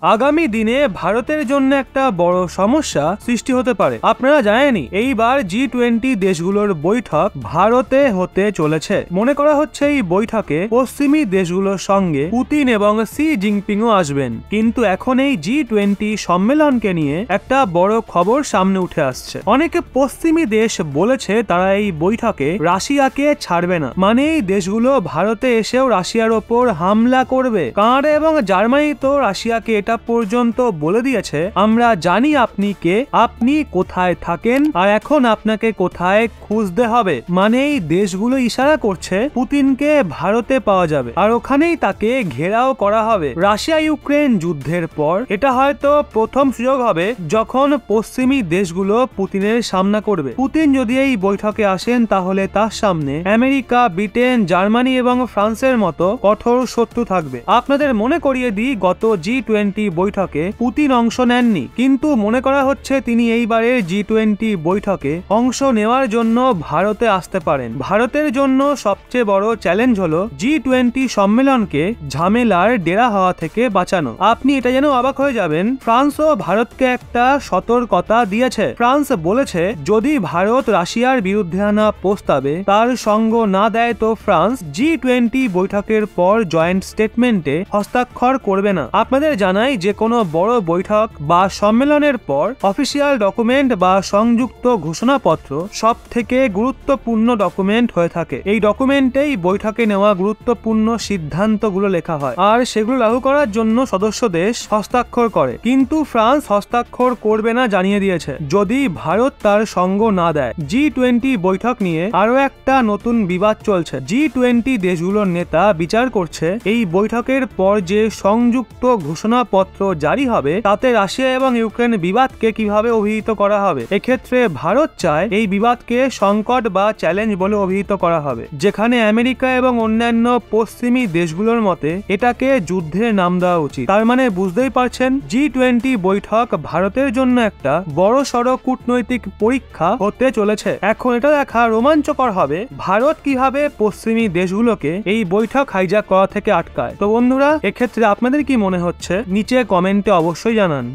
আগামী দিনে ভারতের জন্য একটা বড় সমস্যা সৃষ্টি হতে পারে। আপনারা জানেনই এইবার G20 দেশগুলোর বৈঠক ভারতে হতে চলেছে। মনে করা হচ্ছে এই বৈঠকে পশ্চিমী দেশগুলোর সঙ্গে পুতিন এবং সি জিনপিংও আসবেন। কিন্তু এখন এই G20 সম্মেলনকে নিয়ে একটা বড় খবর সামনে উঠে আসছে। অনেকে পশ্চিমী দেশ বলেছে তারা এই বৈঠকে রাশিয়াকে ছাড়বে না, মানে এই দেশগুলো ভারতে এসেও রাশিয়ার ওপর হামলা করবে। কানাডা এবং জার্মানি তো রাশিয়াকে এটা পর্যন্ত বলে দিয়েছে, আমরা জানি আপনি কে, আপনি কোথায় থাকেন আর এখন আপনাকে কোথায় খুঁজতে হবে। মানে এই দেশগুলো ইশারা করছে পুতিনকে ভারতে পাওয়া যাবে আর ওখানেই তাকে ঘেরাও করা হবে। রাশিয়া ইউক্রেন যুদ্ধের পর এটা হয়তো প্রথম সুযোগ হবে যখন পশ্চিমী দেশগুলো পুতিনের সামনা করবে। পুতিন যদি এই বৈঠকে আসেন তাহলে তার সামনে আমেরিকা, ব্রিটেন, জার্মানি এবং ফ্রান্সের মতো কঠোর শত্রু থাকবে। আপনাদের মনে করিয়ে দিই, গত G20 বৈঠকে পুতিন অংশ নেননি, কিন্তু মনে করা হচ্ছে তিনি এইবারের G20 বৈঠকে অংশ নেওয়ার জন্য ভারতে আসতে পারেন। ভারতের জন্য সবচেয়ে বড় চ্যালেঞ্জ হলো G20 সম্মেলনকে ঝামেলার ডেরা হওয়া থেকে বাঁচানো। আপনি এটা যেন অবাক হয়ে যাবেন, ফ্রান্সও ভারতকে একটা সতর্কতা দিয়েছে। ফ্রান্স বলেছে যদি ভারত রাশিয়ার বিরুদ্ধে আনা প্রস্তাবে তার সঙ্গ না দেয় তো ফ্রান্স G20 বৈঠকের পর জয়েন্ট স্টেটমেন্টে হস্তাক্ষর করবে না। আপনাদের জানাই যে কোনো বড় বৈঠক বা সম্মেলনের পর অফিসিয়াল ডকুমেন্ট বা সংযুক্ত ঘোষণাপত্র সব থেকে গুরুত্বপূর্ণ ডকুমেন্ট হয়ে থাকে। এই ডকুমেন্টেই বৈঠকে নেওয়া গুরুত্বপূর্ণ সিদ্ধান্তগুলো লেখা হয় আর সেগুলো লাগু করার জন্য সদস্য দেশ হস্তাক্ষর করে। কিন্তু ফ্রান্স হস্তাক্ষর করবে না জানিয়ে দিয়েছে যদি ভারত তার সঙ্গ না দেয়। G20 বৈঠক নিয়ে আরো একটা নতুন বিবাদ চলছে। G20 দেশগুলোর নেতা বিচার করছে এই বৈঠকের পর যে সংযুক্ত ঘোষণাপত্র জারি হবে তাতে রাশিয়া এবং ইউক্রেন বিবাদকে কিভাবে অভিহিত করা হবে। এক্ষেত্রে ভারত চায় এই বিবাদকে সংকট বা চ্যালেঞ্জ বলে অভিহিত করা হবে, যেখানে আমেরিকা এবং অন্যান্য পশ্চিমী দেশগুলোর মতে এটাকে যুদ্ধের নাম দেওয়া উচিত। তার মানে বুঝতেই পারছেন G20 বৈঠক ভারতের জন্য একটা বড় সড় কূটনৈতিক পরীক্ষা হতে চলেছে। এখন এটা দেখা রোমাঞ্চকর হবে ভারত কিভাবে পশ্চিমী দেশগুলোকে এই বৈঠক হাইজ্যাক করা থেকে আটকায়। তো বন্ধুরা, এক্ষেত্রে আপনাদের কি মনে হচ্ছে নিচে কমেন্টে অবশ্যই জানান।